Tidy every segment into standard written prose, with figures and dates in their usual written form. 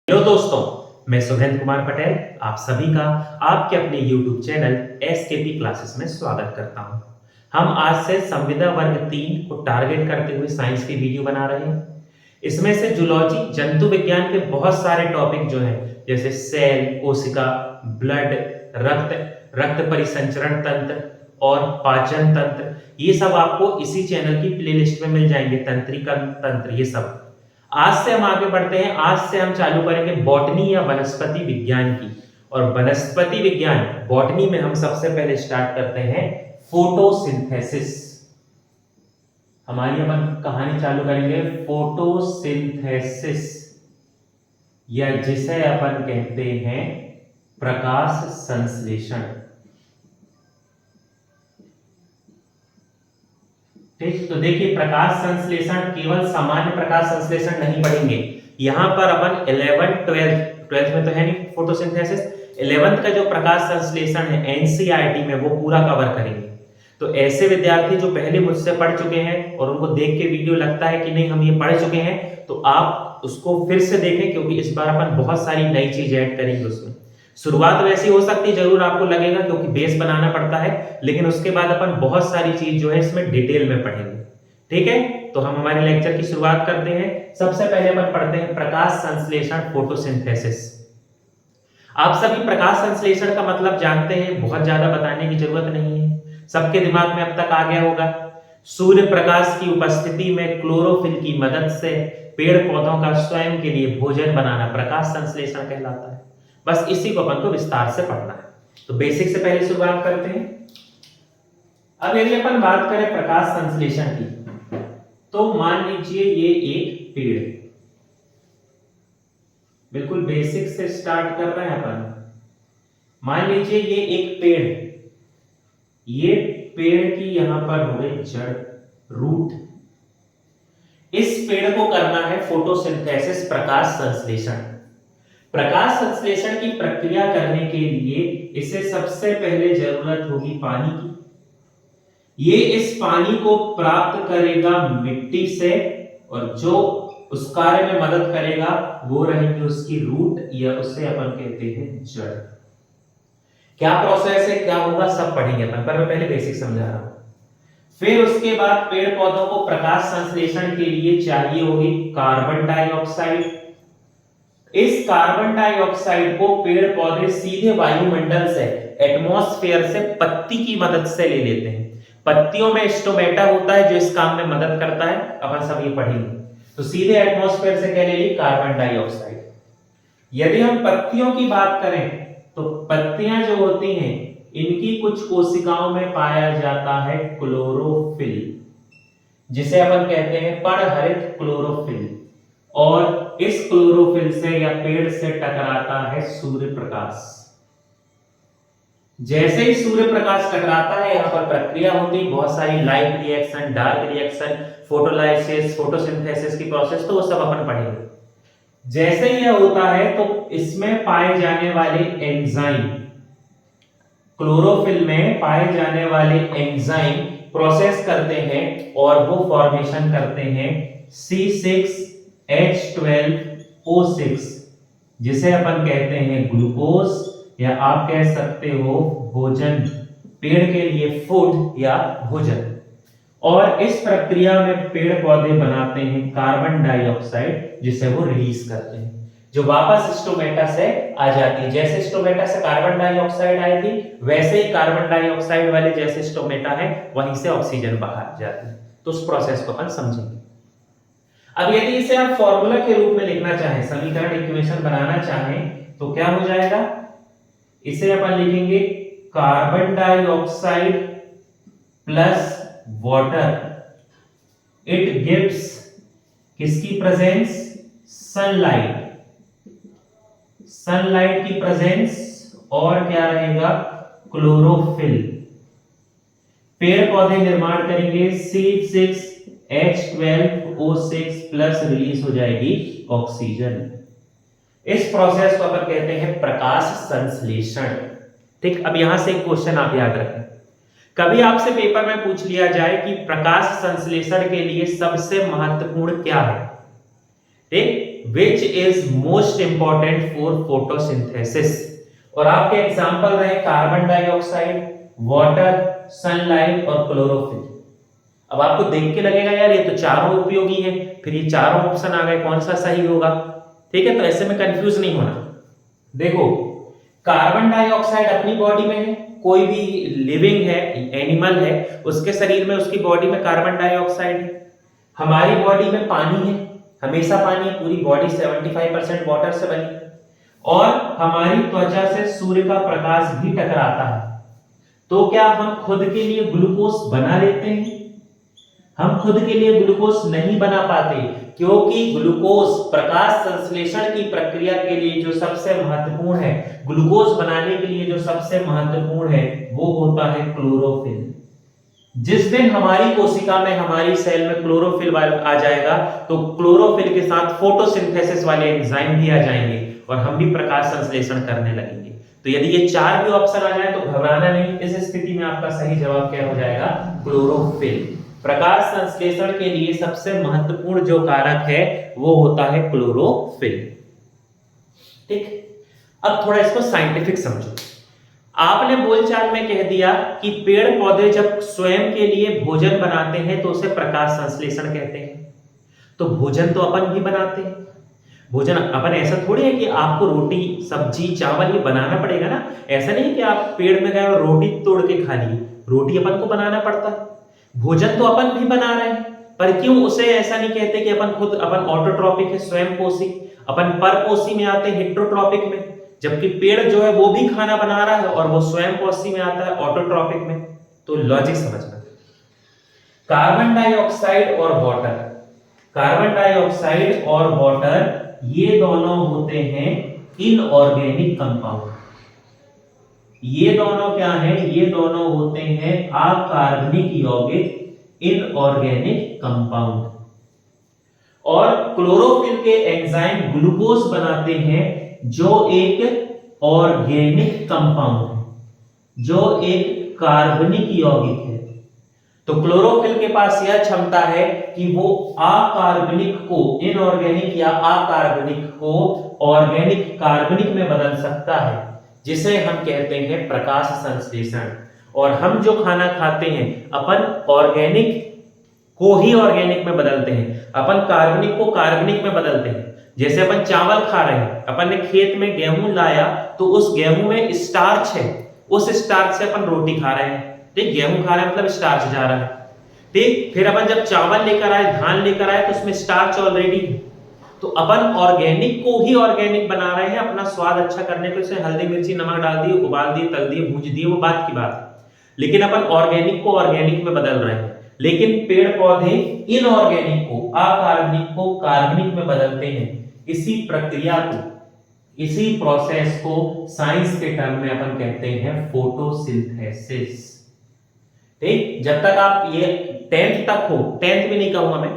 Hello दोस्तों, मैं सुरेंद्र कुमार पटेल आप सभी का आपके अपने YouTube चैनल एसकेपी क्लासेस में स्वागत करता हूं। हम आज से संविदा वर्ग 3 को टारगेट करते हुए साइंस की वीडियो बना रहे हैं। इसमें से जूलॉजी जंतु विज्ञान के बहुत सारे टॉपिक जो हैं जैसे सेल, कोशिका, ब्लड, रक्त परिसंचरण तंत्र और पाचन तंत्र, ये सब आपको इसी चैनल की प्लेलिस्ट में मिल जाएंगे। तंत्रिका तंत्र, ये सब। आज से हम आगे बढ़ते हैं। आज से हम चालू करेंगे बॉटनी या वनस्पति विज्ञान की। और वनस्पति विज्ञान बॉटनी में हम सबसे पहले स्टार्ट करते हैं फोटोसिंथेसिस। हमारी अपन कहानी चालू करेंगे फोटोसिंथेसिस, या जिसे अपन कहते हैं प्रकाश संश्लेषण। ठीक, तो देखिए, प्रकाश संश्लेषण केवल सामान्य प्रकाश संश्लेषण नहीं पढ़ेंगे। यहां पर अपन 11 12 में तो है नहीं फोटोसिंथेसिस, 11th का जो प्रकाश संश्लेषण है एनसीईआरटी में वो पूरा कवर करेंगे। तो ऐसे विद्यार्थी जो पहले मुझसे पढ़ चुके हैं और उनको देख के वीडियो लगता है कि नहीं हम ये पढ़ चुके हैं, तो आप उसको फिर से देखें, क्योंकि इस बार अपन बहुत सारी नई चीज ऐड करेंगे उसमें। शुरुआत वैसी हो सकती है, जरूर आपको लगेगा क्योंकि बेस बनाना पड़ता है, लेकिन उसके बाद अपन बहुत सारी चीज जो है इसमें डिटेल में पढ़ेंगे। ठीक है, तो हम हमारे लेक्चर की शुरुआत करते हैं। सबसे पहले अपन पढ़ते हैं प्रकाश संश्लेषण, फोटोसिंथेसिस। आप सभी प्रकाश संश्लेषण का मतलब जानते हैं, बहुत ज्यादा बताने की जरूरत नहीं है, सबके दिमाग में अब तक आ गया होगा। सूर्य प्रकाश की उपस्थिति में क्लोरोफिल की मदद से पेड़ पौधों का स्वयं के लिए भोजन बनाना प्रकाश संश्लेषण कहलाता है। बस इसी को अपन को विस्तार से पढ़ना है। तो बेसिक से पहले शुरुआत करते हैं। अब यदि अपन बात करें प्रकाश संश्लेषण की, तो मान लीजिए ये एक पेड़ है। बिल्कुल बेसिक से स्टार्ट कर रहे हैं अपन। मान लीजिए ये एक पेड़ है। ये पेड़ की यहां पर हो गई जड़, रूट। इस पेड़ को करना है फोटोसिंथेसिस, प्रकाश संश्लेषण। प्रकाश संश्लेषण की प्रक्रिया करने के लिए इसे सबसे पहले जरूरत होगी पानी की। ये इस पानी को प्राप्त करेगा मिट्टी से, और जो उस कार्य में मदद करेगा वो रहेगी उसकी रूट, या उसे अपन कहते हैं जड़। क्या प्रोसेस है, क्या होगा, सब पढ़ेंगे अपन, पर मैं पहले बेसिक समझा रहा हूं। फिर उसके बाद पेड़ पौधों को प्रकाश संश्लेषण के लिए चाहिए होगी कार्बन डाइऑक्साइड। इस कार्बन डाइऑक्साइड को पेड़ पौधे सीधे वायुमंडल से, एटमॉस्फेयर से पत्ती की मदद से ले लेते हैं। पत्तियों में स्टोमेटा होता है जो इस काम में मदद करता है, अपन सब ये पढ़ेंगे। तो सीधे एटमॉस्फेयर से क्या ले ली, कार्बन डाइऑक्साइड। यदि हम पत्तियों की बात करें तो पत्तियां जो होती हैं इनकी कुछ कोशिकाओं में पाया जाता है क्लोरोफिल, जिसे अपन कहते हैं पर्णहरित क्लोरोफिल। और इस क्लोरोफिल से या पेड़ से टकराता है सूर्य प्रकाश। जैसे ही सूर्य प्रकाश टकराता है, यहां पर प्रक्रिया होती है बहुत सारी, light reaction, dark reaction, photolysis, photosynthesis की प्रोसेस, तो वो सब अपन पढ़ेंगे। जैसे ही यह होता है तो इसमें पाए जाने वाले एंजाइम, क्लोरोफिल में पाए जाने वाले एंजाइम प्रोसेस करते हैं और वो फॉर्मेशन करते हैं C6H12O6, जिसे अपन कहते हैं ग्लूकोज, या आप कह सकते हो भोजन, पेड़ के लिए फूड या भोजन। और इस प्रक्रिया में पेड़ पौधे बनाते हैं कार्बन डाइऑक्साइड, जिसे वो रिलीज करते हैं, जो वापस स्टोमेटा से आ जाती है। जैसे स्टोमेटा से कार्बन डाइऑक्साइड आई थी, वैसे ही कार्बन डाइऑक्साइड वाले जैसे स्टोमेटा है वहीं से ऑक्सीजन बाहर जाती है। तो उस प्रोसेस को अपन समझेंगे। अब यदि इसे आप फॉर्मूला के रूप में लिखना चाहें, समीकरण इक्वेशन बनाना चाहें, तो क्या हो जाएगा, इसे अपन लिखेंगे carbon dioxide plus water, it gives किसकी प्रेजेंस, सनलाइट, सनलाइट की प्रेजेंस, और क्या रहेगा, क्लोरोफिल। पेड़ पौधे निर्माण करेंगे C6H12O6 प्लस रिलीज हो जाएगी ऑक्सीजन। इस प्रोसेस को अपन कहते हैं प्रकाश संश्लेषण। ठीक, अब यहां से एक क्वेश्चन आप याद रखें। कभी आपसे पेपर में पूछ लिया जाए कि प्रकाश संश्लेषण के लिए सबसे महत्वपूर्ण क्या है, ठीक, which is most important for photosynthesis. और आपके एग्जांपल रहे कार्बन डाइऑक्साइड, वाटर, सनलाइट और क्लोरोफिल। अब आपको देख के लगेगा यार ये तो चारों उपयोगी है, फिर ये चारों ऑप्शन आ गए, कौन सा सही होगा? ठीक है, तो ऐसे में कंफ्यूज नहीं होना। देखो, कार्बन डाइऑक्साइड अपनी बॉडी में है, कोई भी लिविंग है, एनिमल है, उसके शरीर में, उसकी बॉडी में कार्बन डाइऑक्साइड है। हमारी बॉडी में पानी है, हमेशा पानी है, पूरी बॉडी 75% वाटर से बनी है। और हमारी त्वचा से सूर्य का प्रकाश भी टकराता है। तो क्या हम खुद के लिए ग्लूकोज बना लेते हैं? हम खुद के लिए ग्लूकोज नहीं बना पाते, क्योंकि ग्लूकोज प्रकाश संश्लेषण की प्रक्रिया के लिए जो सबसे महत्वपूर्ण है, ग्लूकोज बनाने के लिए जो सबसे महत्वपूर्ण है, वो होता है क्लोरोफिल। जिस दिन हमारी कोशिका में, हमारी सेल में क्लोरोफिल आ जाएगा, तो क्लोरोफिल के साथ फोटोसिंथेसिस वाले एंजाइम भी आ जाएंगे और हम भी प्रकाश संश्लेषण करने लगेंगे। तो यदि ये चार भी ऑप्शन आ जाए तो घबराना नहीं, इस स्थिति में आपका सही जवाब क्या हो जाएगा? क्लोरोफिल। प्रकाश संश्लेषण के लिए सबसे महत्वपूर्ण जो कारक है वो होता है क्लोरोफिल। ठीक, अब थोड़ा इसको साइंटिफिक समझो। आपने बोलचाल में कह दिया कि पेड़ पौधे जब स्वयं के लिए भोजन बनाते हैं तो उसे प्रकाश संश्लेषण कहते हैं। तो भोजन तो अपन भी बनाते हैं। भोजन अपन ऐसा थोड़ी है कि आपको रोटी, सब्जी, चावल ये बनाना पड़ेगा ना। ऐसा नहीं कि आप पेड़ में गए और रोटी तोड़ के खा ली। रोटी अपन को बनाना पड़ता है। भोजन तो अपन भी बना रहे हैं, पर क्यों उसे ऐसा नहीं कहते कि अपन ऑटोट्रॉपिक है, स्वयं पोषी। अपन परपोषी में आते हैं, हेट्रोट्रॉपिक में। जबकि पेड़ जो है वो भी खाना बना रहा है और वो स्वयं पोषी में आता है, ऑटोट्रॉपिक में। तो लॉजिक समझना। कार्बन डाइऑक्साइड और वाटर, कार्बन डाइऑक्साइड और वाटर ये दोनों होते हैं इनऑर्गेनिक कंपाउंड। ये दोनों क्या है? ये दोनों होते हैं अकार्बनिक यौगिक, इनऑर्गेनिक कंपाउंड। और क्लोरोफिल के एंजाइम ग्लूकोज बनाते हैं, जो एक ऑर्गेनिक कंपाउंड है, जो एक कार्बनिक यौगिक है। तो क्लोरोफिल के पास यह क्षमता है कि वो अकार्बनिक को इनऑर्गेनिक या अकार्बनिक को ऑर्गेनिक, कार्बनिक में बदल सकता है, जिसे हम कहते हैं प्रकाश संश्लेषण। और हम जो खाना खाते हैं, अपन ऑर्गेनिक को ही ऑर्गेनिक में बदलते हैं, अपन कार्बनिक को कार्बनिक में बदलते हैं। जैसे अपन चावल खा रहे हैं, अपन ने खेत में गेहूं लाया, तो उस गेहूं में स्टार्च है, उस स्टार्च से अपन रोटी खा रहे हैं। ठीक, गेहूं खा रहे हैं मतलब स्टार्च जा रहा है। ठीक, फिर अपन जब चावल लेकर आए, धान लेकर आए, तो उसमें स्टार्च ऑलरेडी है। तो अपन ऑर्गेनिक को ही ऑर्गेनिक बना रहे हैं, अपना स्वाद अच्छा करने को। इसे हल्दी, मिर्ची, नमक डाल दिए, उबाल दिए, तल दिए, भूंज दिए, वो बात की बात है। लेकिन अपन ऑर्गेनिक को ऑर्गेनिक में बदल रहे हैं। लेकिन पेड़ पौधे इनऑर्गेनिक को, अकार्बनिक को कार्बनिक में बदलते हैं। इसी प्रक्रिया को, इसी प्रोसेस को साइंस के टर्म में अपन कहते हैं फोटोसिंथेसिस। ठीक, जब तक आप ये 10th तक हो, 10th भी नहीं कहूंगा मैं,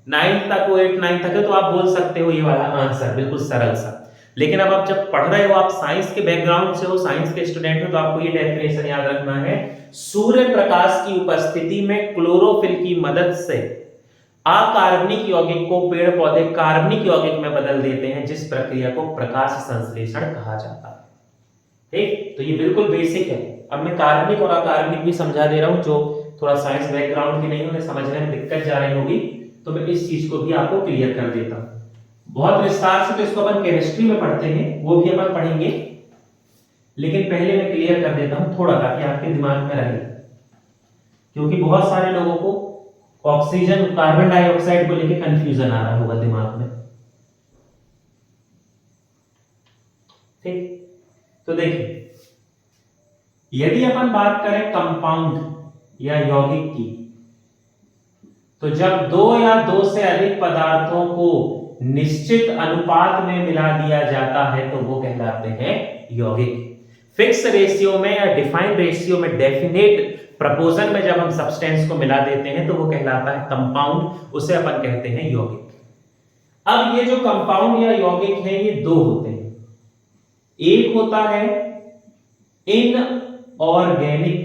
9th तक हो, 8th 9th तक हो, तो आप बोल सकते हो ये वाला आंसर, बिल्कुल सरल सा। लेकिन अब आप जब पढ़ रहे हो, आप साइंस के बैकग्राउंड से हो, साइंस के स्टूडेंट हो, तो आपको ये डेफिनेशन याद रखना है। सूर्य प्रकाश की उपस्थिति में क्लोरोफिल की मदद से अकार्बनिक यौगिक को पेड़ पौधे कार्बनिक यौगिक में बदल देते हैं, जिस प्रक्रिया को प्रकाश संश्लेषण कहा जाता है। ठीक, तो ये बिल्कुल बेसिक है। अब मैं कार्बनिक और अकार्बनिक भी समझा दे रहा हूं, जो थोड़ा साइंस बैकग्राउंड की नहीं, उन्हें समझने में दिक्कत जा रही होगी, तो मैं इस चीज को भी आपको क्लियर कर देता हूं बहुत विस्तार से। तो इसको अपन केमिस्ट्री में पढ़ते हैं, वो भी अपन पढ़ेंगे, लेकिन पहले मैं क्लियर कर देता हूं थोड़ा, ताकि आपके दिमाग में रहे। क्योंकि बहुत सारे लोगों को ऑक्सीजन, कार्बन डाइऑक्साइड को लेकर कंफ्यूजन आ रहा होगा दिमाग में। ठीक, तो देखिए, यदि अपन बात करें कंपाउंड या यौगिक की, तो जब दो या दो से अधिक पदार्थों को निश्चित अनुपात में मिला दिया जाता है, तो वो कहलाते हैं यौगिक। फिक्स रेशियो में या डिफाइंड रेशियो में, डेफिनेट प्रपोजन में जब हम सब्सटेंस को मिला देते हैं, तो वो कहलाता है कंपाउंड, उसे अपन कहते हैं यौगिक। अब ये जो कंपाउंड या यौगिक है, ये दो होते हैं। एक होता है इनऑर्गेनिक,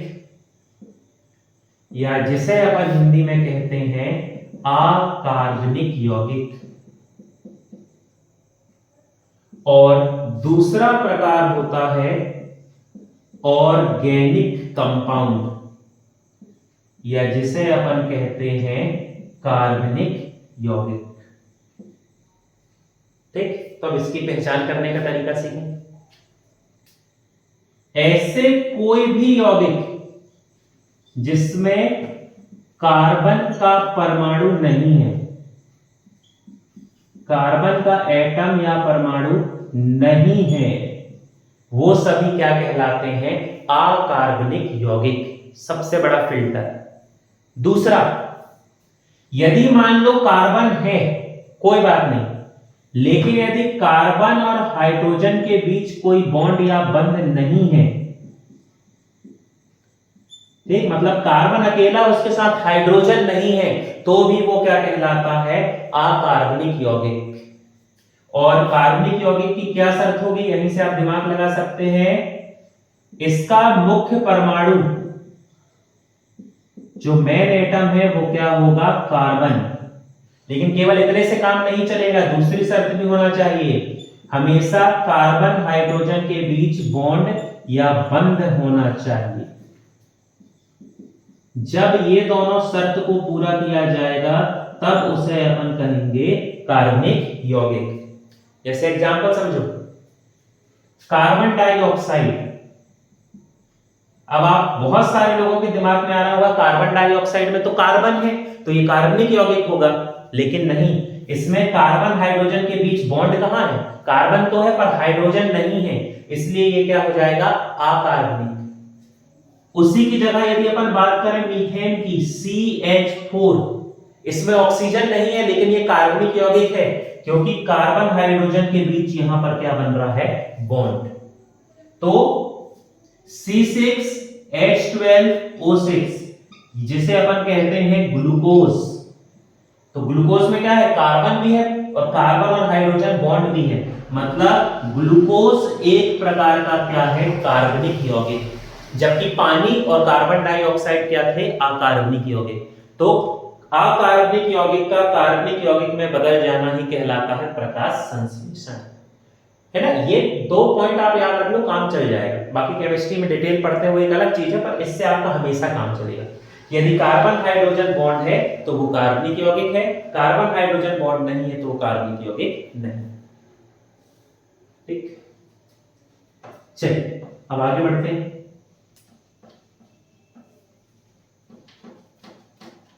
या जिसे अपन हिंदी में कहते हैं अकार्बनिक यौगिक। और दूसरा प्रकार होता है ऑर्गेनिक कंपाउंड, या जिसे अपन कहते हैं कार्बनिक यौगिक। ठीक, तो अब इसकी पहचान करने का तरीका सीखें। ऐसे कोई भी यौगिक जिसमें कार्बन का परमाणु नहीं है, कार्बन का एटम या परमाणु नहीं है, वो सभी क्या कहलाते हैं? अकार्बनिक यौगिक। सबसे बड़ा फिल्टर। दूसरा, यदि मान लो कार्बन है, कोई बात नहीं, लेकिन यदि कार्बन और हाइड्रोजन के बीच कोई बॉन्ड या बंध नहीं है, ठीक, मतलब कार्बन अकेला, उसके साथ हाइड्रोजन नहीं है, तो भी वो क्या कहलाता है? अकार्बनिक यौगिक। और कार्बनिक यौगिक की क्या शर्त होगी? यहीं से आप दिमाग लगा सकते हैं। इसका मुख्य परमाणु, जो मेन एटम है, वो क्या होगा? कार्बन। लेकिन केवल इतने से काम नहीं चलेगा, दूसरी शर्त भी होना चाहिए। हमेशा कार्बन हाइड्रोजन के बीच बॉन्ड या बंध होना चाहिए। जब ये दोनों शर्त को पूरा किया जाएगा, तब उसे अपन कहेंगे कार्बनिक यौगिक। जैसे एग्जांपल समझो, कार्बन डाइऑक्साइड। अब आप बहुत सारे लोगों के दिमाग में आ रहा होगा, कार्बन डाइऑक्साइड में तो कार्बन है, तो ये कार्बनिक यौगिक होगा। लेकिन नहीं, इसमें कार्बन हाइड्रोजन के बीच बॉन्ड कहां है? कार्बन तो है पर हाइड्रोजन नहीं है, इसलिए ये क्या हो जाएगा? अकार्बनिक। उसी की जगह यदि अपन बात करें मीथेन की, CH4, इसमें ऑक्सीजन नहीं है, लेकिन ये कार्बनिक यौगिक है, क्योंकि कार्बन हाइड्रोजन के बीच यहां पर क्या बन रहा है? बॉन्ड। तो C6H12O6, जिसे अपन कहते हैं ग्लूकोज, तो ग्लूकोज में क्या है? कार्बन भी है और कार्बन और हाइड्रोजन बॉन्ड भी है, मतलब ग्लूकोज एक प्रकार का क्या है? कार्बनिक यौगिक। जबकि पानी और कार्बन डाइऑक्साइड क्या थे? अकार्बनिक यौगिक। तो अकार्बनिक यौगिक का कार्बनिक यौगिक में बदल जाना ही कहलाता है प्रकाश संश्लेषण, है ना। ये 2 पॉइंट आप याद रख लो, काम चल जाएगा। बाकी केमिस्ट्री में डिटेल पढ़ते हुए एक अलग चीज है, पर इससे आपका हमेशा काम चलेगा। यदि कार्बन हाइड्रोजन बॉन्ड है तो वो कार्बनिक यौगिक है, कार्बन हाइड्रोजन बॉन्ड नहीं है तो वो कार्बनिक यौगिक नहीं। ठीक, चलिए अब आगे बढ़ते हैं।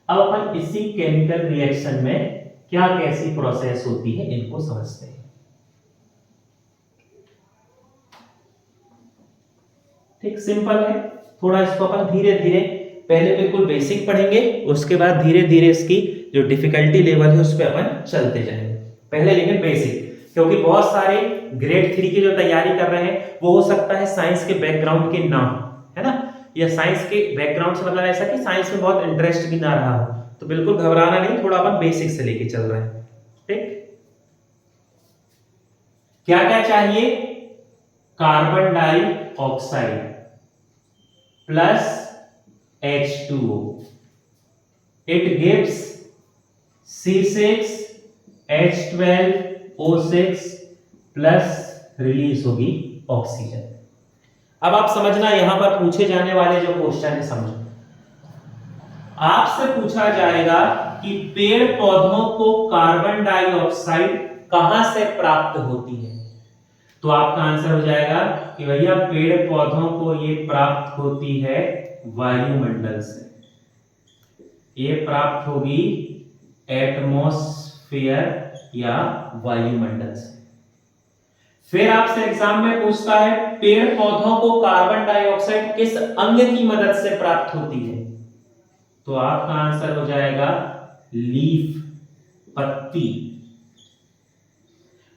अब अपन इसी केमिकल रिएक्शन में क्या कैसी प्रोसेस होती है इनको समझते हैं। ठीक, सिंपल है। थोड़ा इसको अपन धीरे धीरे, पहले बिल्कुल बेसिक पढ़ेंगे, उसके बाद धीरे धीरे इसकी जो डिफिकल्टी लेवल है उस पर अपन चलते जाएंगे। पहले लेकिन बेसिक, क्योंकि बहुत सारे ग्रेड 3 की जो तैयारी कर रहे हैं वो हो सकता है साइंस के बैकग्राउंड के नाम, है ना, या साइंस के बैकग्राउंड से मतलब ऐसा कि साइंस में बहुत इंटरेस्ट भी ना रहा हो, तो बिल्कुल घबराना नहीं, थोड़ा अपन बेसिक से लेके चल रहे हैं। ठीक, क्या क्या चाहिए? Carbon dioxide plus H2O, it gives C6H12O6 plus release होगी ऑक्सीजन। अब आप समझना, यहां पर पूछे जाने वाले जो क्वेश्चन है समझो। आपसे पूछा जाएगा कि पेड़ पौधों को कार्बन डाइऑक्साइड कहां से प्राप्त होती है, तो आपका आंसर हो जाएगा कि भैया पेड़ पौधों को ये प्राप्त होती है वायुमंडल से, ये प्राप्त होगी एटमॉस्फेयर या वायुमंडल से। फिर आपसे एग्जाम में पूछता है पेड़ पौधों को कार्बन डाइऑक्साइड किस अंग की मदद से प्राप्त होती है, तो आपका आंसर हो जाएगा लीफ, पत्ती।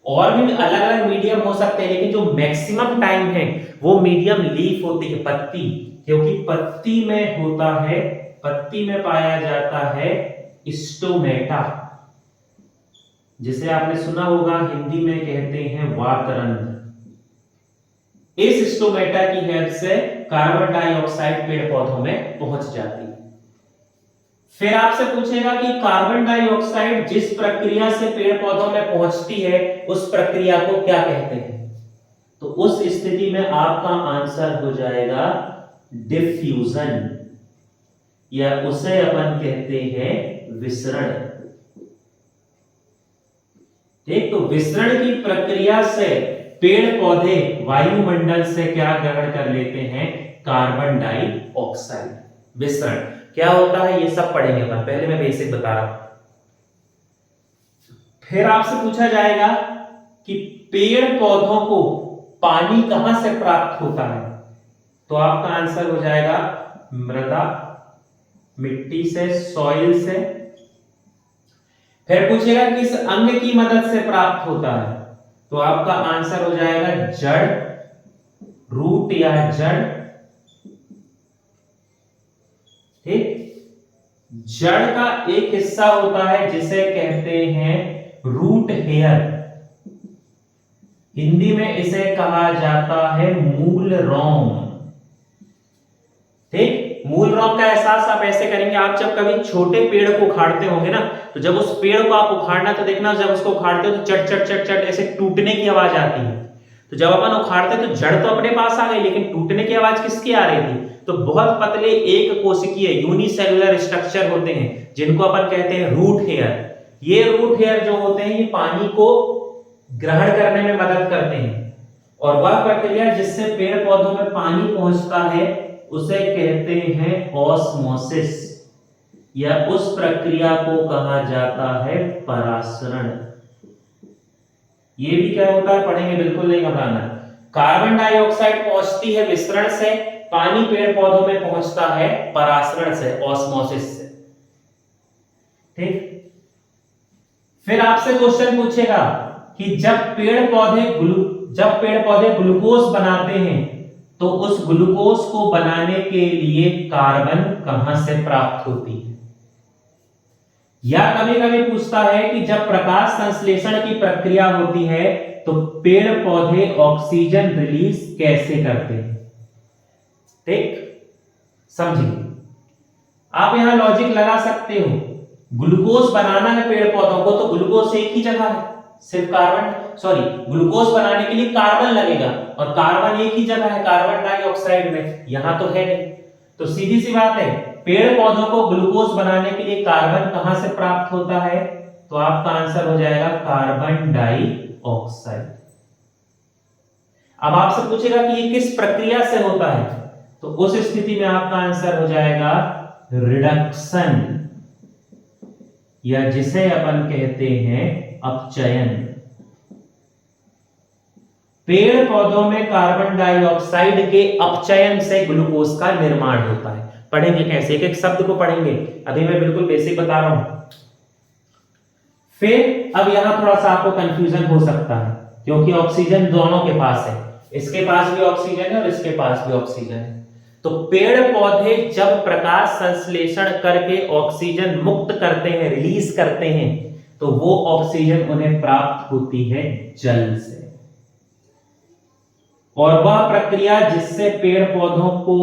और भी अलग अलग मीडियम हो सकते हैं, लेकिन जो मैक्सिमम टाइम है वो मीडियम लीफ होती है, पत्ती, क्योंकि पत्ती में होता है, पत्ती में पाया जाता है स्टोमेटा, जिसे आपने सुना होगा हिंदी में कहते हैं वातरंध्र। इस स्टोमेटा की हेल्प से कार्बन डाइऑक्साइड पेड़ पौधों में पहुंच जाती है। फिर आपसे पूछेगा कि कार्बन डाइऑक्साइड जिस प्रक्रिया से पेड़ पौधों में पहुंचती है उस प्रक्रिया को क्या कहते हैं। तो उस स्थिति में आपका आंसर हो जाएगा डिफ्यूजन, या उसे अपन कहते हैं विसरण। ठीक, तो विसरण की प्रक्रिया से पेड़ पौधे वायुमंडल से क्या ग्रहण कर लेते हैं, कार्बन डाइऑक्साइड। विसरण क्या होता है ये सब पढ़ेंगे अपन, पहले मैं बेसिक बता रहा हूं। फिर आपसे पूछा जाएगा कि पेड़ पौधों को पानी कहां से प्राप्त होता है। तो आपका आंसर हो जाएगा मृदा, मिट्टी से, सॉइल से। फिर पूछेगा किस अंग की मदद से प्राप्त होता है। तो आपका आंसर हो जाएगा जड़, रूट या जड़। ठीक, जड़ का एक हिस्सा होता है जिसे कहते हैं रूट हेयर, हिंदी में इसे कहा जाता है मूल रोम। ठीक, मूल रोम का एहसास आप ऐसे करेंगे, आप जब कभी छोटे पेड़ को उखाड़ते होंगे ना, तो जब उस पेड़ को आप उखाड़ना तो देखना, जब उसको उखाड़ते हो तो चट चट चट चट ऐसे टूटने की आवाज आती है। तो जब अपन उखाड़ते तो जड़ तो अपने पास आ गई, लेकिन टूटने की आवाज किसकी आ रही थी। तो बहुत पतले एक कोशिकीय यूनिसेलुलर स्ट्रक्चर होते हैं जिनको अपन कहते हैं रूट हेयर। ये रूट हेयर जो होते हैं ये पानी को ग्रहण करने में मदद करते हैं, और वह प्रक्रिया जिससे पेड़ पौधों में पानी पहुंचता है उसे कहते हैं ऑस्मोसिस, या उस प्रक्रिया को कहा जाता है परासरण। ये भी क्या होता है पढ़ेंगे, बिल्कुल नहीं घबराना। कार्बन डाइऑक्साइड पहुंचती है विसरण से, पानी पेड़ पौधों में पहुंचता है परासरण से, ऑस्मोसिस से। ठीक, फिर आपसे क्वेश्चन पूछेगा कि जब पेड़ पौधे ग्लूकोज बनाते हैं तो उस ग्लूकोज को बनाने के लिए कार्बन कहां से प्राप्त होती है। या कभी कभी पूछता है कि जब प्रकाश संश्लेषण की प्रक्रिया होती है तो पेड़ पौधे ऑक्सीजन रिलीज कैसे करते हैं। ठीक, समझिए, आप यहां लॉजिक लगा सकते हो। ग्लूकोज बनाना है पेड़ पौधों को तो ग्लूकोज एक ही जगह है, सिर्फ ग्लूकोज बनाने के लिए कार्बन लगेगा, और कार्बन एक ही जगह है, कार्बन डाइऑक्साइड में, यहां तो है नहीं। तो सीधी सी बात है, पेड़ पौधों को ग्लूकोज बनाने के लिए कार्बन कहां से प्राप्त होता है। तो आपका आंसर हो जाएगा कार्बन डाइऑक्साइड। अब आपसे पूछेगा कि ये किस प्रक्रिया से होता है, तो उस स्थिति में आपका आंसर हो जाएगा रिडक्शन, या जिसे अपन कहते हैं अपचयन। पेड़ पौधों में कार्बन डाइऑक्साइड के अपचयन से ग्लूकोज का निर्माण होता है। पढ़ेंगे कैसे, एक एक शब्द को पढ़ेंगे, अभी मैं बिल्कुल बेसिक बता रहा हूं। फिर अब यहां थोड़ा सा आपको कंफ्यूजन हो सकता है, क्योंकि ऑक्सीजन दोनों के पास है, इसके पास भी ऑक्सीजन है और इसके पास भी ऑक्सीजन है। तो पेड़ पौधे जब प्रकाश संश्लेषण करके ऑक्सीजन मुक्त करते हैं, रिलीज करते हैं, तो वो ऑक्सीजन उन्हें प्राप्त होती है जल से, और वह प्रक्रिया जिससे पेड़ पौधों को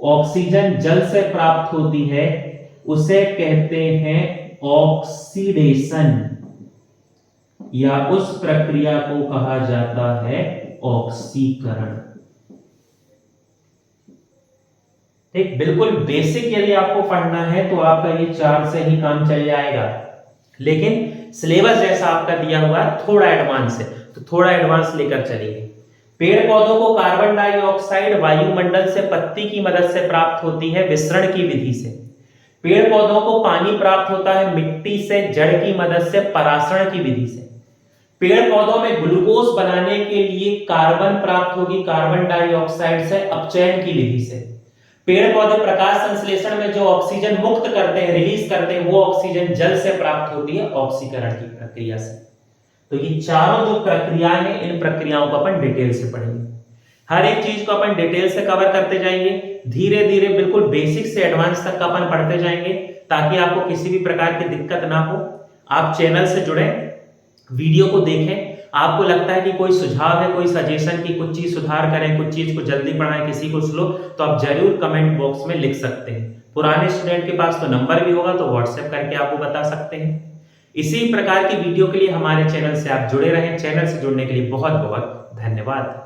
ऑक्सीजन जल से प्राप्त होती है उसे कहते हैं ऑक्सीडेशन, या उस प्रक्रिया को कहा जाता है ऑक्सीकरण। ठीक, बिल्कुल बेसिक यदि आपको पढ़ना है तो आपका ये 4 से ही काम चल जाएगा, लेकिन सिलेबस जैसा आपका दिया हुआ है थोड़ा एडवांस है, तो थोड़ा एडवांस लेकर चलेंगे। पेड़ पौधों को कार्बन डाइऑक्साइड वायुमंडल से पत्ती की मदद से प्राप्त होती है विसरण की विधि से। पेड़ पौधों को पानी प्राप्त होता है मिट्टी से, जड़ की मदद से, परासरण की विधि से। पेड़ पौधों में ग्लूकोज बनाने के लिए कार्बन प्राप्त होगी कार्बन डाइऑक्साइड से, अपचयन की विधि से। पेड़ पौधे प्रकाश संश्लेषण में जो ऑक्सीजन मुक्त करते हैं, रिलीज करते हैं, वो ऑक्सीजन जल से प्राप्त होती है ऑक्सीकरण की प्रक्रिया से। तो ये चारों जो प्रक्रियाएं हैं, इन प्रक्रियाओं को अपन डिटेल से पढ़ेंगे। हर एक चीज को अपन डिटेल से कवर करते जाएंगे, धीरे धीरे बिल्कुल बेसिक से एडवांस तक का अपन पढ़ते जाएंगे, ताकि आपको किसी भी प्रकार की दिक्कत ना हो। आप चैनल से जुड़े, वीडियो को देखें, आपको लगता है कि कोई सुझाव है, कोई सजेशन की कुछ चीज सुधार करें, कुछ चीज को जल्दी पढ़ाएं, किसी को स्लो, तो आप जरूर कमेंट बॉक्स में लिख सकते हैं। पुराने स्टूडेंट के पास तो नंबर भी होगा तो व्हाट्सएप करके आप वो बता सकते हैं। इसी प्रकार की वीडियो के लिए हमारे चैनल से आप जुड़े रहें। चैनल से जुड़ने के लिए बहुत बहुत धन्यवाद।